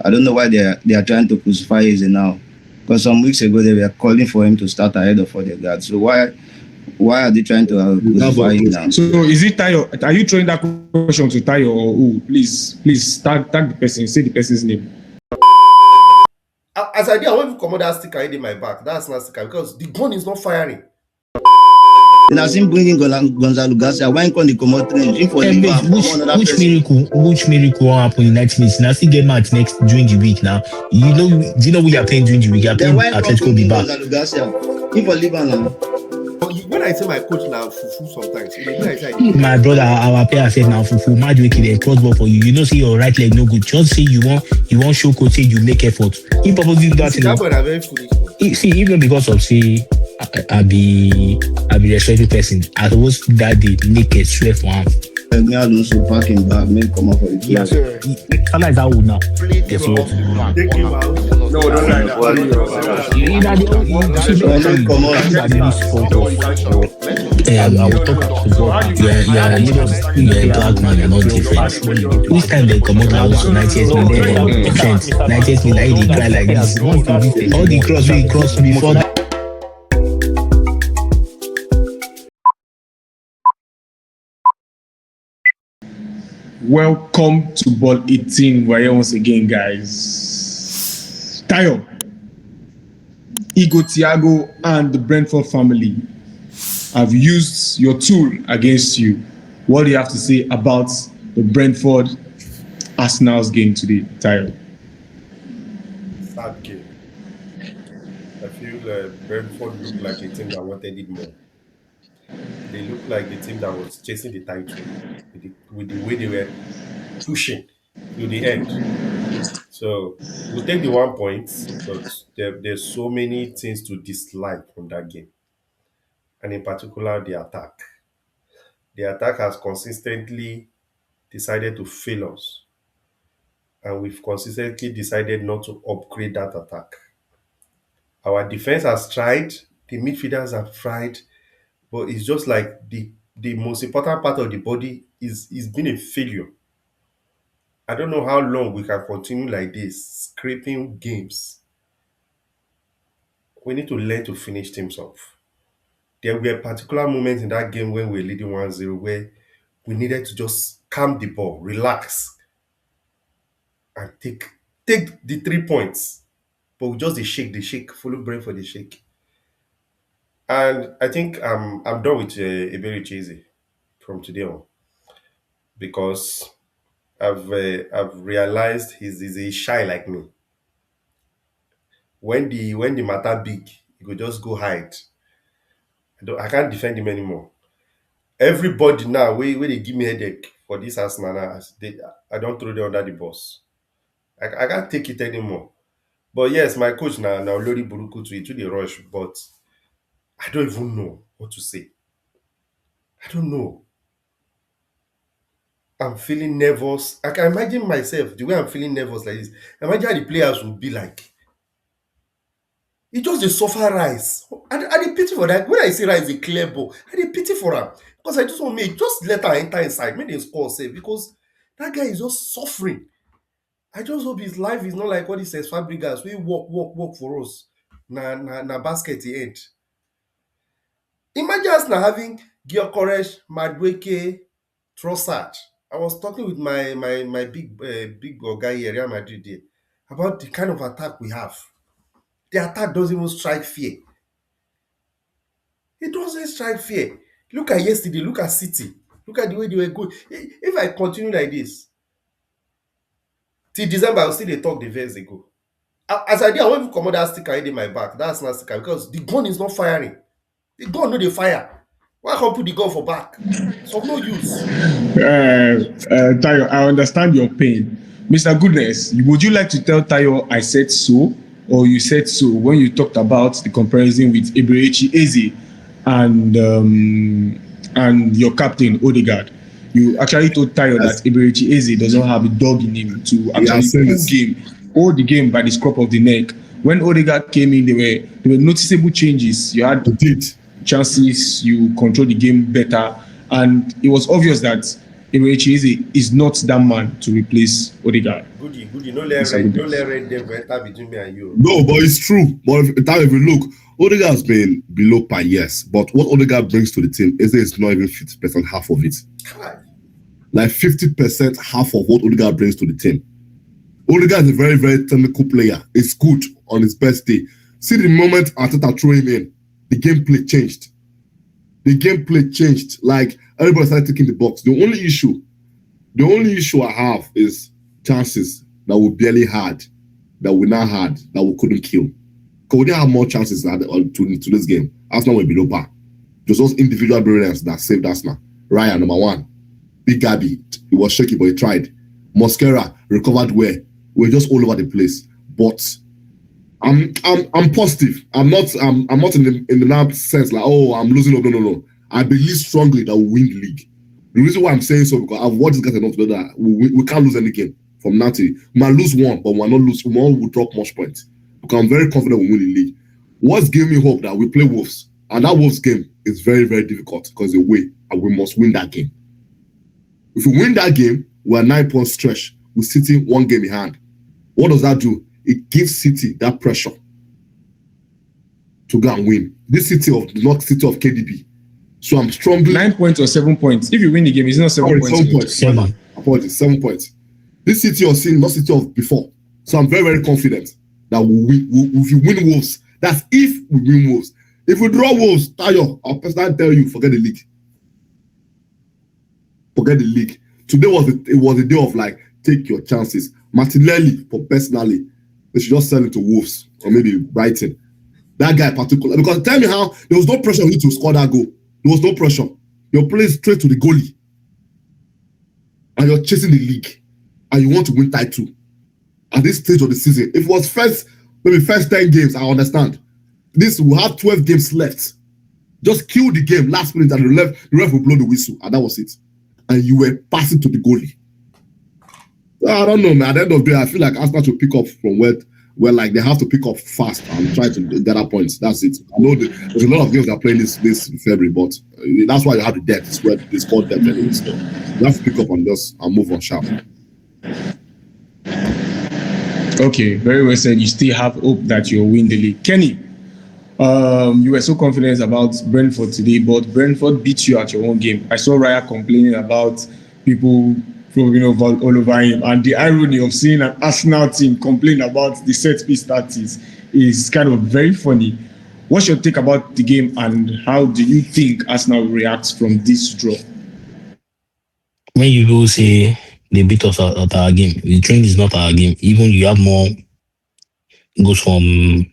I don't know why they are trying to crucify Eze now. Because some weeks ago they were calling for him to start ahead of Odegaard. So why are they trying to crucify him now? So is it Tayo? Are you throwing that question to Tayo or who? Please tag the person, say the person's name. As I did, I want to come that sticker in my back. That's not sticker because the gun is not firing. And as him bringing Gonzalo Garcia, why can't they come out train for which miracle will happen in 90 minutes? Now, still get match next during the week. Now, do you know we are playing during the week? You are playing Atletico Bilbao. Gonzalo Garcia, if for Liverpool. When I say my coach now, fufu sometimes. My brother, our player said now fufu. Matchweek they crossbar for you. You know, say your right leg no good. Just say you want show coach say you make effort. He probably do that. Very foolish. See, even because of say I be respectful person. I suppose that day naked swear for him. Me also packing bag, make come up for it. Yeah, sir. Kind of that would now. No, don't like that. I will talk about football. You're a black man, you're not different. This time they come out also 98 minutes, 98 minutes, they cry like this. All the cross we cross before that. Welcome to Ball 18. We're here once again, guys. Tayo, Igor Thiago, and the Brentford family have used your tool against you. What do you have to say about the Brentford Arsenal's game today, Tayo? Sad game. I feel Brentford looked like a team that wanted it more. They looked like the team that was chasing the title with the way they were pushing to the end. So we'll take the 1 point, but there's so many things to dislike from that game. And in particular, the attack. The attack has consistently decided to fail us. And we've consistently decided not to upgrade that attack. Our defense has tried, the midfielders have tried, but it's just like the most important part of the body is been a failure. I don't know how long we can continue like this, scraping games. We need to learn to finish teams off. There were particular moments in that game when we were leading 1-0 where we needed to just calm the ball, relax, and take the 3 points. But we just the shake, follow Brentford the shake. And I think I'm done with Ebericheze from today on because I've realized he's a shy like me. When the matter big, he could just go hide. I can't defend him anymore. Everybody now, where they give me headache for this Arsenal, I don't throw them under the bus. I can't take it anymore. But yes, my coach now Lori Buruku to the rush, but I don't even know what to say. I don't know. I'm feeling nervous. I can imagine myself, the way I'm feeling nervous like this. Imagine how the players will be like. It just a suffer rise. I dey pity for that. When I say rise, a clear ball, I dey pity for him. Because I just want me, just let her enter inside, make them score safe. Because that guy is just suffering. I just hope his life is not like what he says, Fabregas. We work for us. Na basket the end. Imagine us now having Gyökeres, Madueke, Trossard. I was talking with my big guy here, Real Madrid there, about the kind of attack we have. The attack doesn't even strike fear. It doesn't strike fear. Look at yesterday, look at City. Look at the way they were going. If I continue like this, till December, I'll still talk the verse ago. As I did, I won't even come out that sticker in my back. That's not sticker because the gun is not firing. The gun no dey fire. Why can't put the gun for back? It's of no use. Tayo, I understand your pain. Mr. Goodness, would you like to tell Tayo I said so, or you said so when you talked about the comparison with Ebericheze and your captain Odegaard? You actually told Tayo that Ebericheze does not have a dog in him to actually hold the game by the scruff of the neck. When Odegaard came in, there were noticeable changes. You had chances, you control the game better, and it was obvious that Eberechi is not that man to replace Odegaard. Goody. No let red devil enter between me and you. No, but it's true. But if you look, Odegaard has been below par, yes. But what Odegaard brings to the team is it's not even 50% half of it. Like 50% half of what Odegaard brings to the team. Odegaard is a very, very technical player. It's good on his best day. See the moment Arteta threw him in, the gameplay changed. Like everybody started taking the box. The only issue I have is chances that we barely had, that we now had, that we couldn't kill. Because we didn't have more chances to this game. Arsenal were below par. Just those individual brilliance that saved Arsenal. Ryan, number one. Big Gabby, he was shaky, but he tried. Mosquera recovered well. We're just all over the place. But I'm positive. I'm not in the sense like, oh, I'm losing. No. I believe strongly that we'll win the league. The reason why I'm saying so because I've watched this guys enough to know that we can't lose any game from now to. We might lose one, but we will drop much points. Because I'm very confident we'll win the league. What's giving me hope that we play Wolves, and that Wolves game is very, very difficult because away, and we must win that game. If we win that game, we're 9 points stretch. We're sitting one game in hand. What does that do? It gives City that pressure to go and win. This City not City of KDB. So I'm strongly 9 points or 7 points. If you win the game, it's not 7 points. 7 points. 7. Apologies, 7 points. This City of sin, not City of before. So I'm very, very confident that if you win Wolves, that's if we win Wolves. If we draw Wolves, Tayo, I'll personally tell you, forget the league. Forget the league. Today was a day of like, take your chances. Martinelli, for personally, they should just sell it to Wolves or maybe Brighton. That guy particular, because tell me how there was no pressure on you to score that goal. There was no pressure. You're playing straight to the goalie. And you're chasing the league. And you want to win title. At this stage of the season. If it was first 10 games, I understand. This will have 12 games left. Just kill the game last minute and the ref will blow the whistle. And that was it. And you were passing to the goalie. I don't know, man. At the end of the day, I feel like Arsenal should pick up from where like they have to pick up fast and try to gather points. That's it. I know there's a lot of games that are playing this February, but that's why you have the depth. It's where it's called depth anyway. So you have to pick up and move on sharp. Okay, very well said. You still have hope that you'll win the league. Kenny, you were so confident about Brentford today, but Brentford beat you at your own game. I saw Raya complaining about people throwing all over him, and the irony of seeing an Arsenal team complain about the set piece tactics is kind of very funny. What's your take about the game, and how do you think Arsenal reacts from this draw? When you go say they beat us at our game, the train is not our game. Even you have more goals from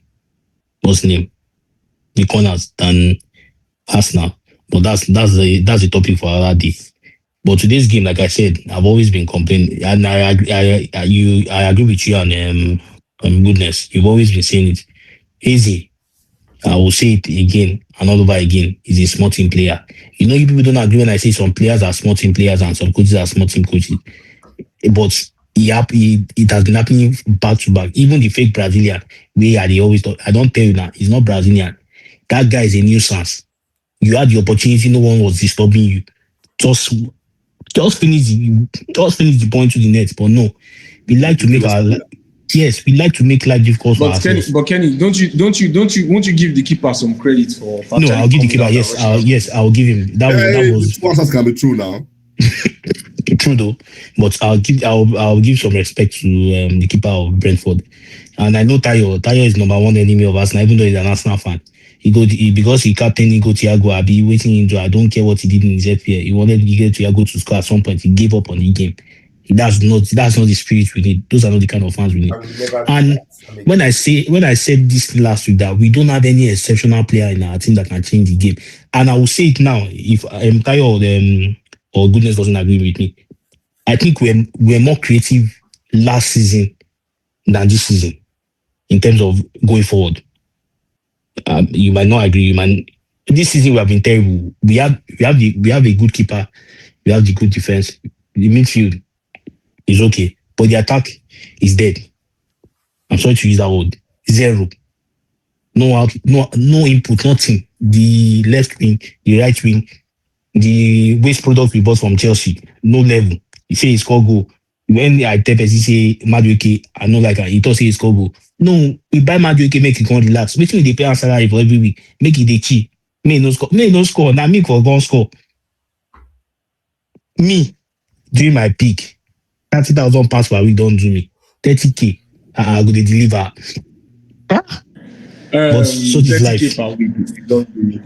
what's the name, the corners than Arsenal, but that's the topic for our day. But today's game, like I said, I've always been complaining, and I agree with you on goodness. You've always been saying it. Easy, I will say it again and all over again. He's a small team player. You know, you people don't agree when I say some players are small team players and some coaches are small team coaches. But it has been happening back to back. Even the fake Brazilian, where they always talk, I don't tell you now, he's not Brazilian. That guy is a nuisance. You had the opportunity, no one was disturbing you. Just finish the point to the net, but no, we like to make life difficult for ourselves. But Kenny, won't you give the keeper some credit for? No, I'll give the keeper. Yes, I'll give him. That was. Two answers can be true now. True though, but I'll give some respect to the keeper of Brentford, and I know Tayo is number one enemy of Arsenal, even though he's an Arsenal fan. Because he captained Thiago, I'll be waiting into. I don't care what he did in his FPL. He wanted Thiago to score at some point. He gave up on the game. That's not the spirit we need. Those are not the kind of fans we need. And when I said this last week that we don't have any exceptional player in our team that can change the game, and I will say it now, if Tayo or goodness doesn't agree with me, I think we're more creative last season than this season in terms of going forward. You might not agree. This season we have been terrible. We have a good keeper. We have the good defense. The midfield is okay, but the attack is dead. I'm sorry to use that word. Zero. No input, nothing. The left wing, the right wing, the waste product we bought from Chelsea, no level. He say he score goal. When I tell person say Matchweek, I know like he thought say he score goal. No, we buy Matchweek make he come relax. Wetin we dey pay am salary for every week? Make he dey chill. May he no score. May he no score. Na me for gon score. Me during my peak, 30,000 pounds per week don't do me. 30k, I go dey deliver. But such is 30K life. per week. Don't do me.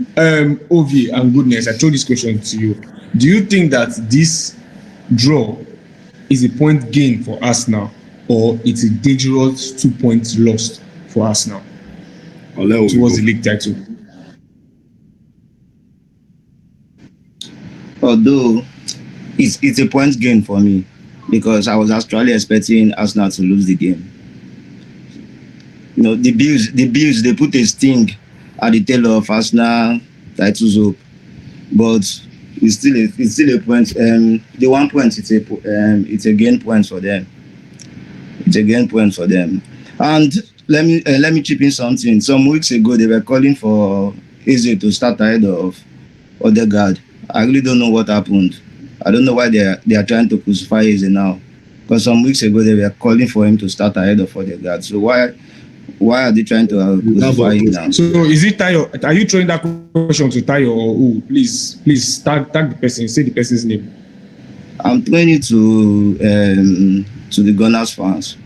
Ovi and Goodness, I throw this question to you. Do you think that this draw is a point gain for Arsenal, or it's a dangerous 2 points lost for Arsenal towards the league title? Although it's a point gain for me because I was actually expecting Arsenal to lose the game. You know, the Bills they put a sting at the tail of Arsenal titles hope, but it's still a point. The 1 point it's a gain point for them. It's a gain point for them. And let me chip in something. Some weeks ago they were calling for Eze to start ahead of Odegaard. I really don't know what happened. I don't know why they are trying to crucify Eze now. Because some weeks ago they were calling for him to start ahead of Odegaard. So why are they trying to crucify him now? So is it Tayo? Are you throwing that question to Tayo or who? Please tag the person. Say the person's name. I'm throwing it to the Gunners fans.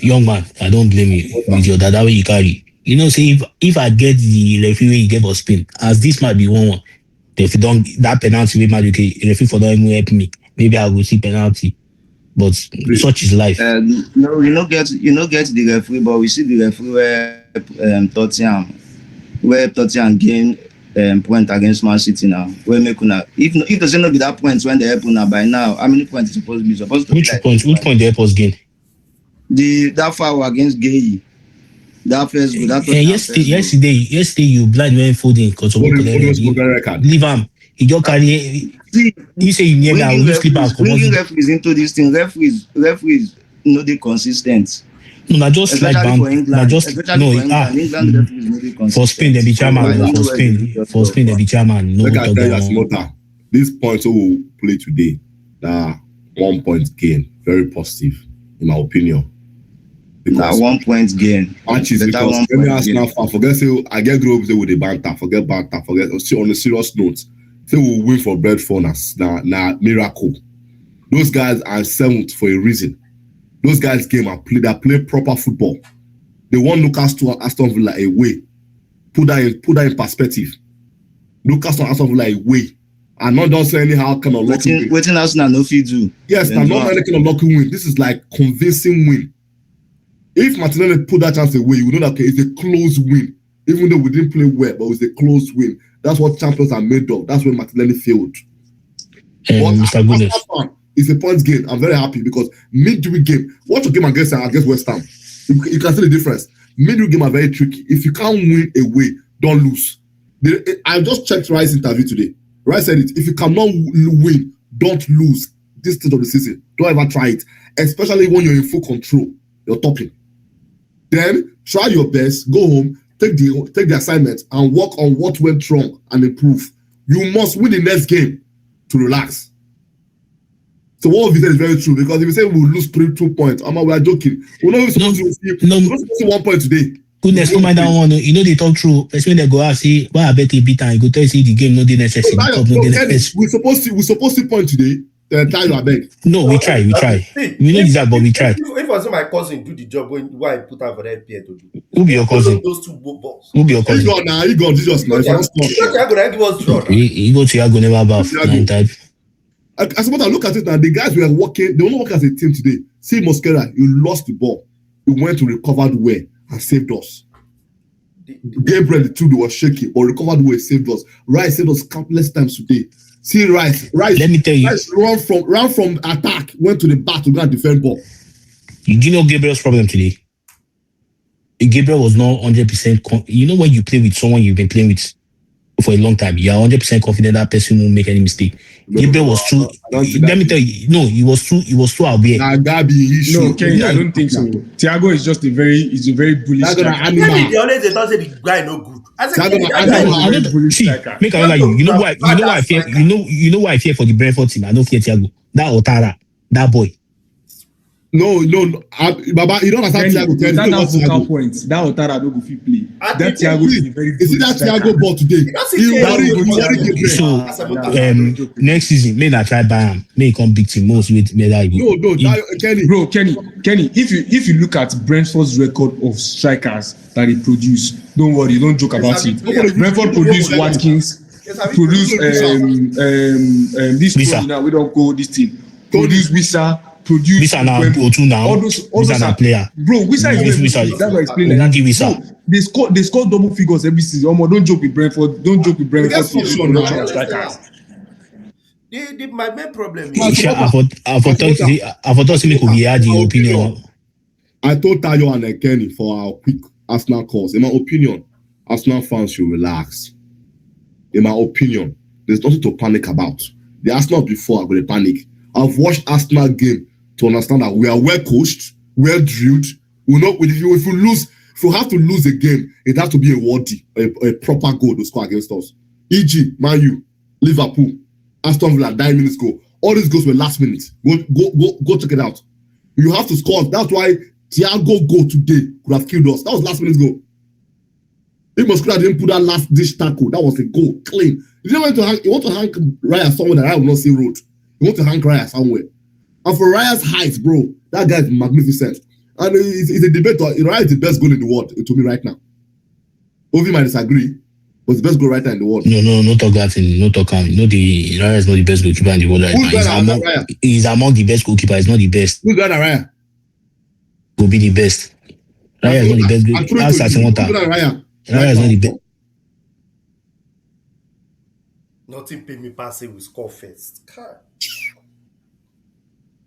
Young man, I don't blame you with your dada way you carry. You know, say if I get the referee way you gave us spin, as this might be 1-1, if you don't that penalty with Matchweek, referee for don't even help me. Maybe I will see penalty. But such is life. No, you don't get the referee, but we see the referee where Tottenham gain point against Man City now. Where make una if does not be that point when they help una by now, how many points is supposed to be? Which point they help us gain? That foul against Gay. That first goal. That yesterday you blind when folding because of leave him. He just carry. You say you near now. You sleep and bringing referees into this thing. Referees, no they consistent. No, not just like for England. Not just no. England referees no they consistent. For Spain they be chairman. For Spain they be chairman. No, look at that. These points we will play today. 1 point gain, very positive in my opinion. Because 1 point gain. Matches because when Arsenal fan forget say I get groups with the banter, forget on a serious note. Say we'll win for Brentford na miracle. Those guys are 7th for a reason. Those guys came and play proper football. They won Newcastle Aston Villa away. Put that in perspective. Newcastle Aston Villa away. And not just say anyhow kind of lucky win. Waiting Arsenal no fit do. Yes, and not any kind of lucky win. This is like convincing win. If Martinelli put that chance away, you would know that okay, it's a close win. Even though we didn't play well, but it was a close win. That's what champions are made of. That's when Martinelli failed. But Mr. Goodness. It's a points game. I'm very happy because midweek game, watch your game against West Ham. You can see the difference. Midweek game are very tricky. If you can't win away, don't lose. I just checked Rice's interview today. Rice said it. If you cannot win, don't lose this stage of the season. Don't ever try it. Especially when you're in full control. You're topping. Then try your best, go home, take the assignment and work on what went wrong and improve. You must win the next game to relax. So what we said is very true because if you say we'll lose 2 points, we are joking. We're not supposed to see 1 point today. Goodness, no mind that one. You know they talk true. Especially when they go out say, "Why I bet a bit and go tell you say the game no dey necessary." We supposed to point today. Try your beg. No, we try. We know that, but we try. If I say my cousin do the job why I put out for that PA to do. Who be your cousin? Those two balls. Who be your cousin? He gone Jesus now. He go to Yago never bath. As a matter, look at it now. The guys were working. They only work as a team today. See Mosquera, you lost the ball. You went to recovered well and saved us. Gabriel, the two was shaky, but recovered well saved us. Rice saved us countless times today. See Rice. Let me tell you. Rice run from attack, went to the back to go and defend ball. You know Gabriel's problem today? Gabriel was not 100%. You know when you play with someone you've been playing with for a long time, you are 100% confident that person won't make any mistake. Gabriel was too. Let me tell you, no, he was too aware. No, Kenny, I don't think so. Thiago is just a very bullish. They always say the guy no good. As a Thiago kid, na- that I guy don't- was I don't- very see, striker. make I lie you. You know why? You know why I fear? Striker. You know why I fear for the Brentford team. I don't fear Thiago. That Otara, that boy. No. Baba, you don't understand Thiago. Without Thiago, that what's focal Thiago? point, that Otara no go fit play. I That think Thiago is See, a very you see good that striker. Thiago ball today? You don't see He Thiago worry good Gabriel. So as a motor. next season, may not try buy him. May he come big team. Most with me that No, Kenny. Bro, Kenny, if you look at Brentford's record of strikers that they produce, don't worry, don't joke about it. Players. Brentford produced Watkins, Yes, I mean, produce this Wissa. Tony now, we don't go this team. Produce Wissa, produce Wissa na Mbembo. O2 now. All those Wissa na are player. Bro, Wissa is Wissa- Wissa. That's why I explain like Wungi that. Wissa. Bro, they score double figures every season. Don't joke with Brentford. Don't joke with Brentford. That's for sure now. Production of strikers. My main problem Man, is Sure, I for talk to me could be had the opinion. I told Tayo and Kenny for our quick Arsenal calls. In my opinion, Arsenal fans should relax. In my opinion, there's nothing to panic about. The Arsenal before, I'm going to panic. I've watched Arsenal game to understand that we are well coached, well drilled. We know if you have to lose a game, it has to be a worthy, a proper goal to score against us. E.g., Man U, Liverpool, Aston Villa, 9 minutes go. All these goals were last minute. Go check it out. You have to score. That's why Thiago goal today could have killed us. That was last minute's goal. If Mosquera didn't put that last dish tackle, that was a goal, clean. You want to hang Raya somewhere that I will not see road. You want to hang Raya somewhere. And for Raya's height, bro, that guy is magnificent. And it's a debate. Raya is the best goal in the world to me right now. Ovi might disagree, but it's the best goal right now in the world. No talk that thing. No talk him. The Raya is not the best goalkeeper in the world right Who's now. Raya? He's among the best goalkeeper. He's not the best. Who's better than Raya? Will be the best. Raya is not the best goalkeeper. Ask Asimota. Who's better than Raya? Raya is not the best. nothing pay me pass it, we score first. God.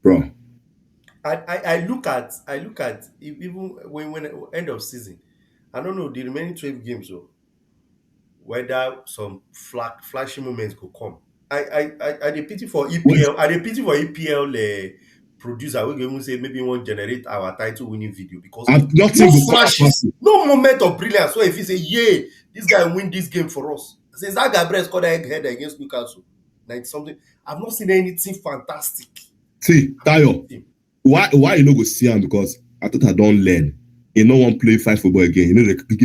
Bro. I look at even when end of season, I don't know the remaining 12 games though, whether some flashy moments could come. I dey pity for EPL. I dey pity for EPL producer. We can say maybe won't generate our title winning video because Nothing no will flashes, no moment of brilliance. So if you say, yeah, this guy win this game for us. Since that Gabriel scored a header against Newcastle, like something, I've not seen anything fantastic. See, Tayo, why you no go see him? Because I thought I don't learn. You no one play fight football again. You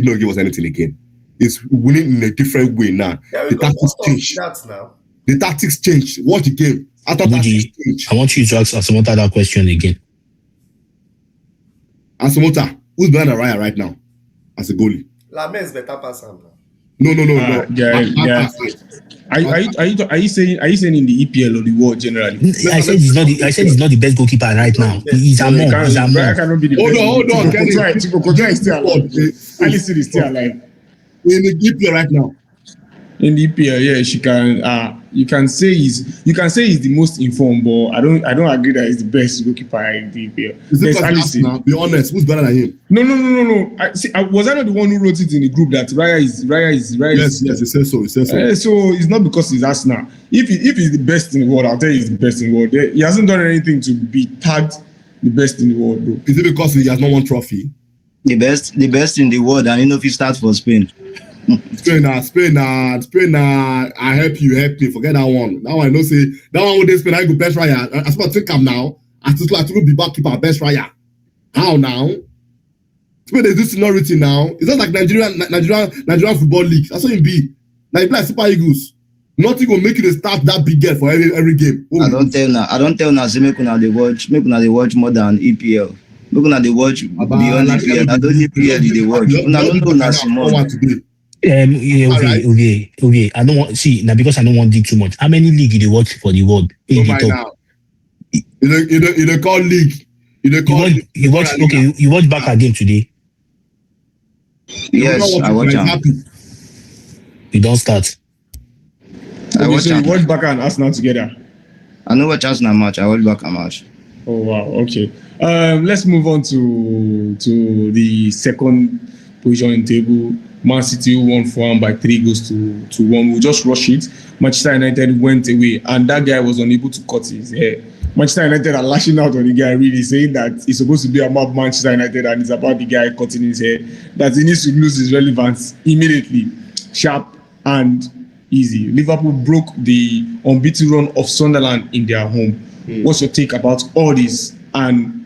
know, give us anything again. It's winning in a different way now. The tactics change. Now. The tactics change. Watch the game. After tactics change. I want you to ask Asimota that question again. Asimota, who's better than Raya right now as a goalie? Lame is better pass him now. No. Yeah. Are you saying in the EPL or the world generally? I said he's not the best goalkeeper right now. He's among. Raya cannot be the best. Hold on, Kenny. Kojo is still alive. Alisson is still alive. In the EPL right now. In the EPL, yeah, she can. You can say he's the most informed, but I don't agree that he's the best goalkeeper in the EPL. Is it There's because now? Be honest, who's better than him? No. Was I not the one who wrote it in the group that Raya is? Yes, he says so. So it's not because he's Arsenal. If he's the best in the world, I'll tell you he's the best in the world. He hasn't done anything to be tagged the best in the world, bro. Is it because he has not won trophy? The best in the world, and you know if he starts for Spain. Spain, I help me. Forget that one. That one, I know say that one with Spain, I go best Raya. I suppose think I'm now. I still be back keeper best Raya. How now? Spain is this seniority now. It's not like Nigerian football league. That's what it be. Like you play Super Eagles. Nothing will make you to start that big get for every game. I don't tell now. Say make una dey watch more than EPL. Make una dey watch beyond EPL. I don't EPL dey watch. Una don't know na small. Okay. I don't want see now because I don't want dig too much. How many league you watch for the world? You don't call league. You watch back again today. Yes, I watch am. You don't start. I watch so am. you watch Barca and Arsenal together. I know watch Arsenal match. I watch Barca match. Oh wow, okay. Let's move on to the second position in table. Man City won 4 by 3 goals to 1. We'll just rush it. Manchester United went away, and that guy was unable to cut his hair. Manchester United are lashing out on the guy, really saying that it's supposed to be about Manchester United and it's about the guy cutting his hair. That he needs to lose his relevance immediately. sharp and easy. Liverpool broke the unbeaten run of Sunderland in their home. What's your take about all this? And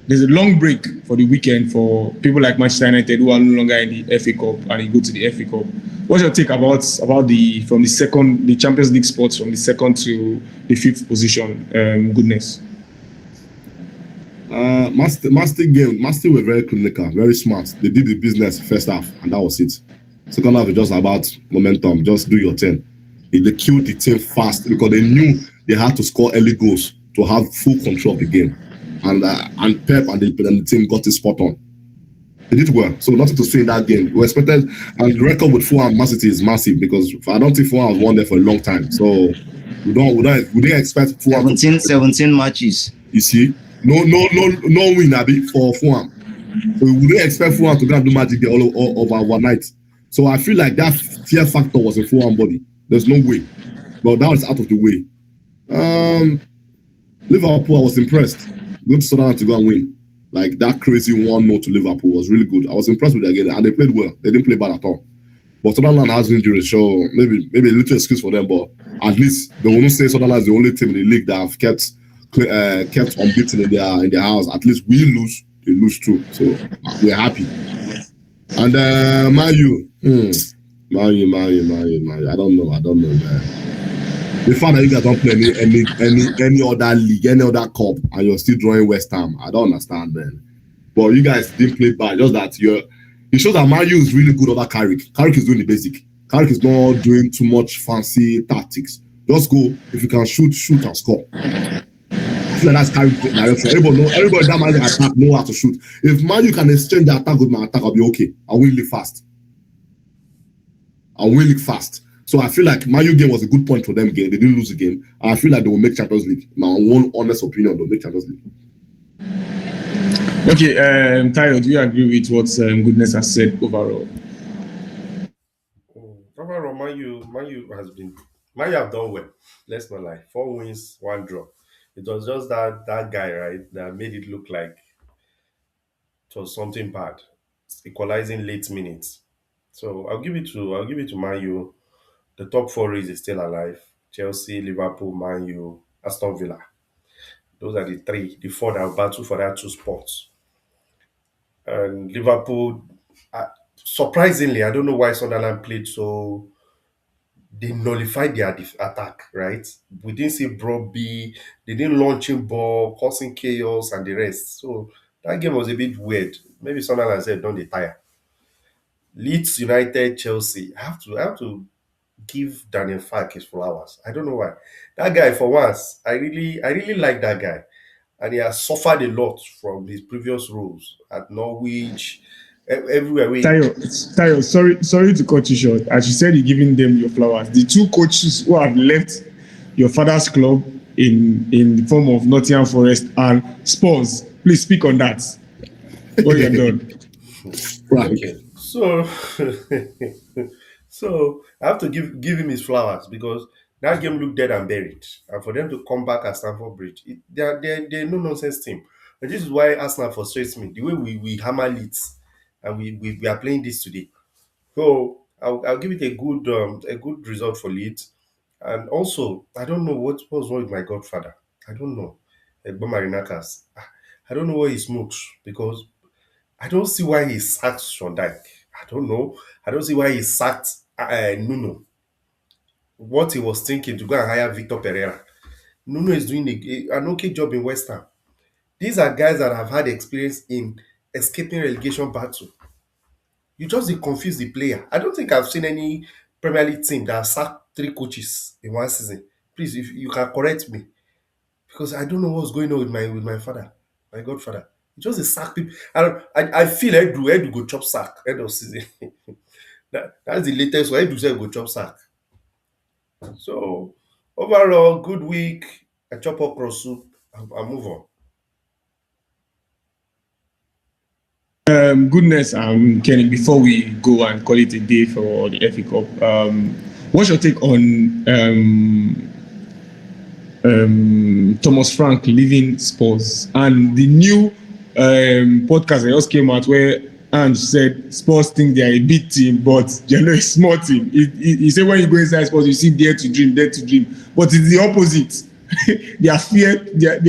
there's a long break for the weekend for people like Manchester United who are no longer in the FA Cup and you go to the FA Cup. What's your take about the Champions League spots from the second to the fifth position? Goodness. Master were very clinical, very smart. They did the business first half, and that was it. Second half is just about momentum. Just do your thing. They killed the team fast because they knew they had to score early goals to have full control of the game. And Pep and the team got it spot on. They did well. So nothing to say in that game. We expected, and the record with Fulham Man City is massive because I don't think Fulham has won there for a long time. So we didn't expect Fulham 17 matches. You see, no win Abi for Fulham. So we didn't expect Fulham to go and do magic there all over one night. So I feel like that fear factor was in Fulham body. There's no way, but that was out of the way. Liverpool, I was impressed. Good to Sunderland to go and win. Like that crazy 1-0 to Liverpool was really good. I was impressed with their game, and they played well. They didn't play bad at all. But Sunderland has injuries, so maybe a little excuse for them. But at least they won't say Sunderland is the only team in the league that have kept unbeaten in their house. At least we lose, they lose too. So we're happy. And Man U. I don't know, man. The fact that you guys don't play any other league, any other cup, and you're still drawing West Ham, I don't understand, man. But you guys didn't play bad. Just that it shows that Man U is really good over Carrick. Carrick is doing the basic. Carrick is not doing too much fancy tactics. Just go. If you can shoot and score. I feel like that's Carrick direction. Everybody that Man U attack know how to shoot. If Man U can exchange the attack with my attack, I'll be okay. I'll win it fast. So I feel like Man U game was a good point for them. Game they didn't lose the game, and I feel like they will make Champions League. My one honest opinion, they'll make Champions League. Okay, Tayo, do you agree with what Goodness has said overall? Overall, Man U have done well. Let's not lie. 4 wins, 1 draw. It was just that guy, right, that made it look like it was something bad, equalizing late minutes. So I'll give it to Man U. The top 4 race is still alive. Chelsea, Liverpool, Man U, Aston Villa. Those are the 4 that will battle for that 2 spots. And Liverpool, surprisingly, I don't know why Sunderland played so. They nullified their attack, right? We didn't see Brobby. They didn't launch in ball, causing chaos and the rest. So that game was a bit weird. Maybe Sunderland said, "Don't they tire?" Leeds United, Chelsea. I have to give Daniel Fark his flowers. I don't know why. That guy, for once, I really like that guy. And he has suffered a lot from his previous roles at Norwich, everywhere. Tayo, sorry to cut you short. As you said, you're giving them your flowers. The 2 coaches who have left your father's club in the form of Nottingham Forest and Spurs, please speak on that. What you have done. Right. Okay. So I have to give him his flowers because that game looked dead and buried. And for them to come back at Stamford Bridge, they're no nonsense team. And this is why Arsenal frustrates me. The way we hammer Leeds and we are playing this today. So I'll give it a good result for Leeds. And also, I don't know what was wrong with my godfather. I don't know. Egbo Marinakas. I don't know why he smokes because I don't see why he sacked Sean Dyke. I don't know. I don't see why he sacked Nuno. What he was thinking to go and hire Victor Pereira. Nuno is doing an okay job in West Ham. These are guys that have had experience in escaping relegation battle. You just confuse the player. I don't think I've seen any Premier League team that sacked 3 coaches in one season. Please, if you can correct me, because I don't know what's going on with my father, my godfather. He just a sack people. I feel Edu go chop sack end of season. That's the latest one. Edu said go chop sack. So overall, good week. I chop okra soup. I move on. Goodness, Kenny, before we go and call it a day for the FA Cup, what's your take on Thomas Frank leaving Spurs and the new podcast that just came out where and said Spurs think they are a big team, but they're not a small team. He said when you go inside Spurs, you see dare to dream, but it's the opposite. They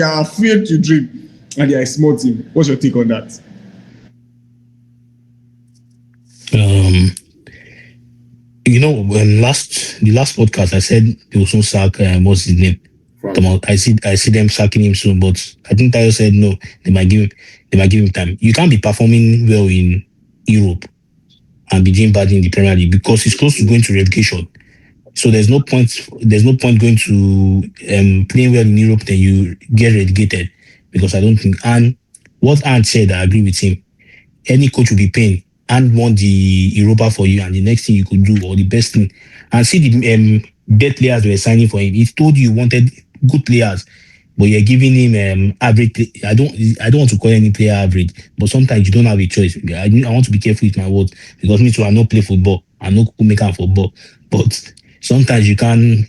are afraid to dream, and they are a small team. What's your take on that? When the last podcast I said they will soon sack what's his name? Frank. I see them sacking him soon, but I think Tayo said no, they might give him time. You can't be performing well in Europe and be doing bad in the Premier League because it's close to going to relegation. So there's no point going to playing well in Europe then you get relegated, because I don't think, and what Ant said, I agree with him. Any coach will be paying and won the Europa for you, and the next thing you could do, or the best thing, and see the dead players were signing for him. He told you wanted good players, but you're giving him average. I don't want to call any player average, but sometimes you don't have a choice. I want to be careful with my words, because me too, I not play football, I no make am football, but sometimes you can't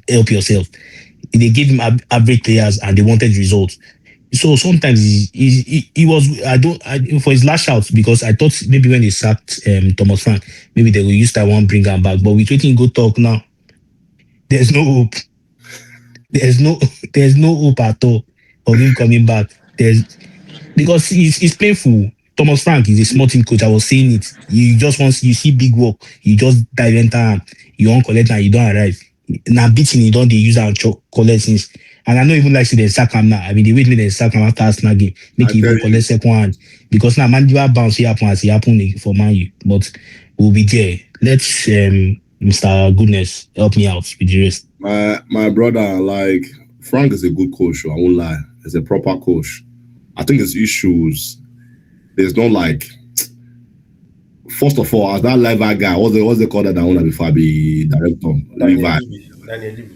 help yourself. They gave him average players and they wanted results. So sometimes he was for his last shout, because I thought maybe when they sacked Thomas Frank, maybe they will use that one, bring him back. But with waiting go talk now, there's no hope. There's no hope at all of him coming back. Because it's painful. Thomas Frank is a small team coach. I was saying it. You see big work, you just dive enter, you won't collect and you don't arrive. Now beating you don't they use and collect things. And I don't even like see the sack him now. I mean, they wait me the sack him after Arsenal game, make him even collect second one. Because now Mandiva bounce here happen as he happen for Man U. But we'll be there. Let's Mr. Goodness help me out with the rest. My brother, like, Frank is a good coach, I won't lie. He's a proper coach. I think his issues, there's no like, first of all, as that Levi guy, what's they call that owner before I be director?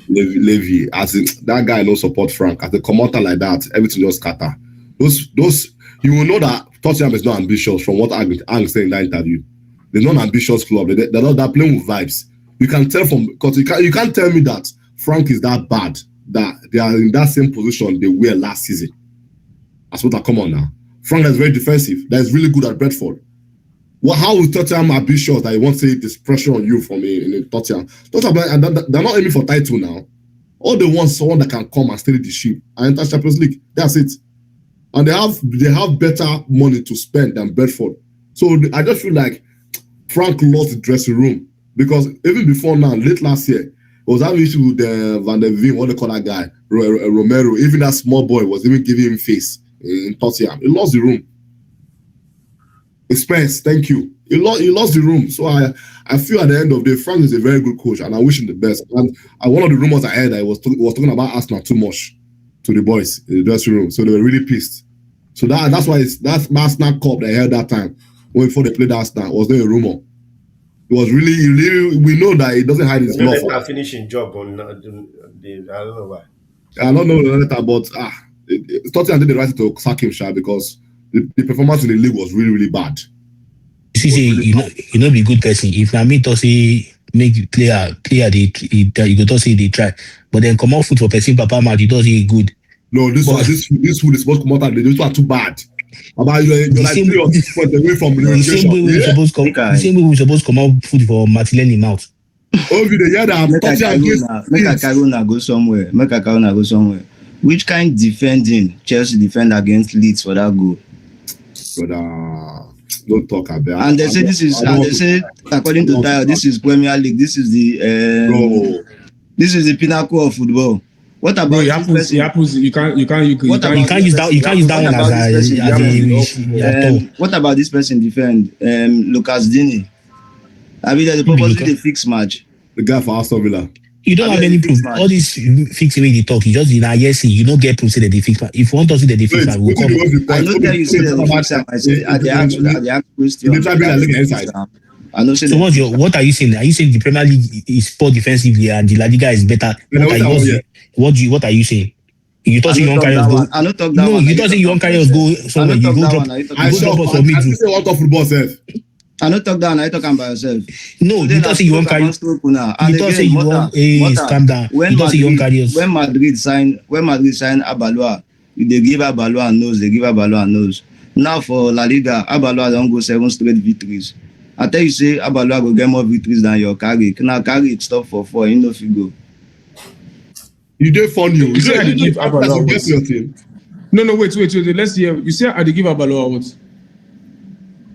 Levy. As in, that guy no support Frank. As a commenter like that, everything just scatter. Those you will know that Tottenham is not ambitious from what Ang said in that interview. They're not an ambitious club. They're playing with vibes. You can tell from, because you can't tell me that Frank is that bad, that they are in that same position they were last season. That's what I come on now. Frank is very defensive. That is really good at Brentford. How is Tottenham ambitious that you won't say this pressure on you from in Tottenham? They're not aiming for title now. All they want is someone that can come and steady the ship and enter Champions League. That's it. And they have better money to spend than Brentford. So I just feel like Frank lost the dressing room, because even before now, late last year, it was having issue with Van der Veen, what they call that guy, Romero. Even that small boy was even giving him face in Tottenham. He lost the room. Spence, thank you. He lost the room. So I feel at the end of the day, Frank is a very good coach, and I wish him the best. And one of the rumors I heard, I was talking about Arsenal too much to the boys in the dressing room, so they were really pissed. So that's why that's Arsenal Cup they held that time before they played Arsenal. Was there a rumor? It was really we know that he doesn't hide his love. A finishing job on I don't know why. I don't know the letter, but Tottenham did the right to sack him, because the performance in the league was really bad. You know, be good person. If na me to say make player you go to say they try, but then come out foot for person papa match, you don't say good. No, this food is supposed to come out. These are too bad. About you're like 3 or 6 points away from the same way we supposed to come out food for Martinelli mouth. Over the year that make a Karuna go somewhere. Which kind defending Chelsea defend against Leeds for that goal? Brother, don't talk about. And they say according to Tayo, this is Premier League. This is the pinnacle of football. What about it happens? You can't use that one as what about this person defend Lucas Digne? I mean, they purposely fix match. The guy for Aston Villa. You don't have any proof. All this fixing way they talk, you just yes, you don't get proof say that they fix match. If you want to see that they fix match, we'll come. I don't tell you say that they fix match. I say at the ask question. I know. So what are you saying? Are you saying the Premier League is poor defensively and the La Liga is better? What are you saying? You thought you won't carry us go? I don't talk that. No, you thought you won't carry us go somewhere. You go drop. I say what of football self. I don't talk down. I talk by yourself. No, you thought you won't carry. You thought you won't. Calm down. You thought you won't carry us. When Madrid signed Abaloa, they give Abaloa a nose. Now for La Liga, Abaloa don't go 7 straight victories. I tell you, say Abaloa go get more victories than your Carrick. Now Carrick stop for 4, you know if you go. You did funny. You say I dey give Abaloa get what? to your team. No, wait. Let's hear. You say I dey give Abaloa what?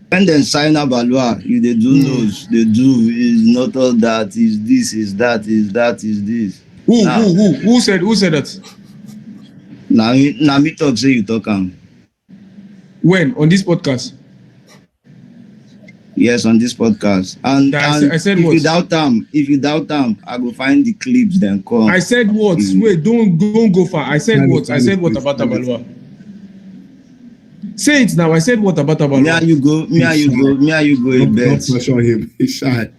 When they sign Abaloa, you they do those. They do is not all that. Is this? Is that? Is that? Is this? Who said that? Now me talk say you talk When on this podcast? Yes, on this podcast. And I said if what? if you doubt them, I will find the clips then come. I said what? Wait, don't go far. I said what? I said what about Abaloa? Say it now. I said what about Abaloa? Me and you go a bet. Don't pressure him. He's shy.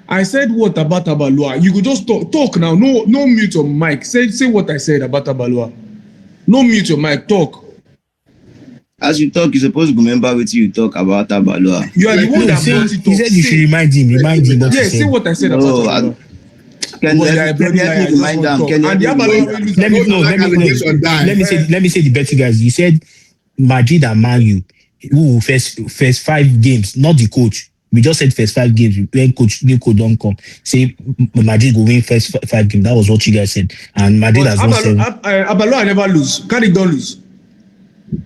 I said what about Abaloa? You could just talk now. No mute your mic. Say what I said about Abaloa. No mute your mic. Talk. As you talk, you're supposed to remember what you talk about Abaloa. You are the one that brought it up. He said you should remind him. What Yeah, he say said. what I said about Abaloa. Can let me remind them. Let me say the bet you guys. You said Madrid and Man U who will first 5 games, not the coach. We just said first 5 games when new coach don't come. Say Madrid will win first 5 games. That was what you guys said. And Madrid But has won 7. Abaloa never lose. Carrick don't lose.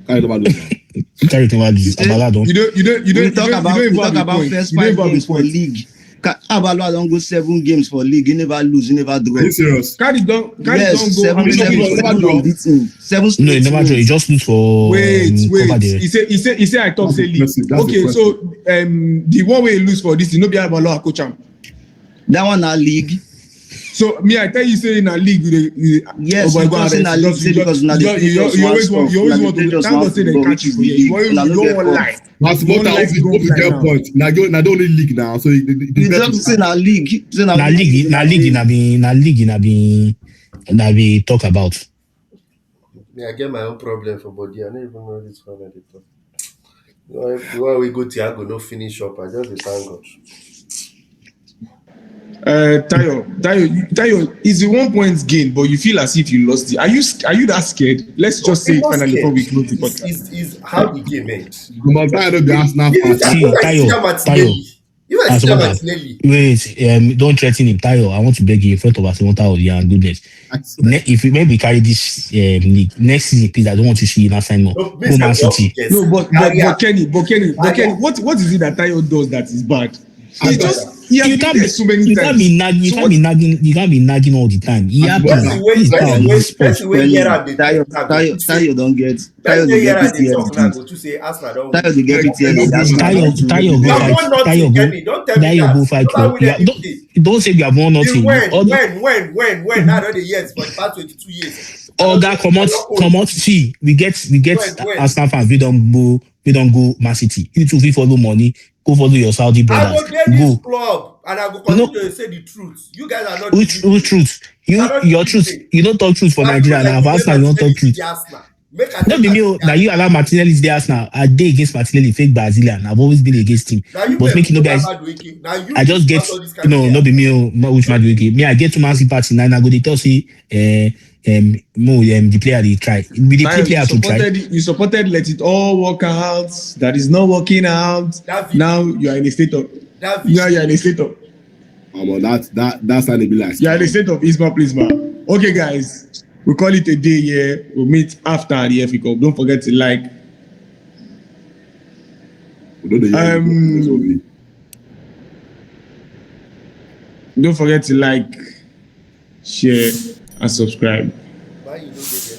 Carrick never lose. Abaloa don't. You don't talk about first 5 games for league. Abaloa don't go 7 games for league. He never lose. He never draw. Are you serious? Carrick don't go. 7 No, he never draw. He just lose for. Wait. Cover the. He say I talk say league. Okay, so the one way he lose for this, no be Abaloa coach am. That one na league. So me, I tell you, say in a league, yes, because in a league, because na you always want to. Thank God say they catch you. You don't want lie. That's what I hope you get point. Now you're not only league now, so you just say na league. Na be talk about. Me, I get my own problem for body. I don't even know this one at the top. Why we go Thiago no finish up? I just dey thank God. Tayo, it's a 1 point gain, but you feel as if you lost it. Are you that scared? Let's just say it finally before we close the podcast. Is how the game ends. Wait, don't threaten him, Tayo. I want to beg you in front of us, of your goodness. If you maybe carry this league next season, please, I don't want to see you not sign more. Go Man City. No, but Kenny, what is it that Tayo does that is bad? It's just you can't be so many times. You can't be nagging all the time. Tayo don't get Tayo they get Tayo go fight. Don't say you have won nothing. When? Now the years for the past 22 years. Oga, come out. See, we get Arsenal fans. We don't go Man City. You two we follow money. Go follow your Saudi brothers. I will get this club and I will continue to say the truth. You guys are not. Who truth? Your truth. You don't talk truth for Nigeria now. Arsenal, you don't talk truth. Not be me. Now you allow Martinelli is the Arsenal. I day against Martinelli, fake Brazilian. I've always been against him. But making no guys. I just get not be me. Which Matchweek. Me, I get to Man City party now. I go. They tell say the player they try. We the player to try. You supported. Let it all work out. That is not working out. Now you are in a state of. Now you are in a state of. That's how they be like. You are in a state of Isma Plisma. Okay, guys. We call it a day here. We'll meet after the FA Cup. Don't forget to like. Don't forget to like, share, and subscribe. Why you don't get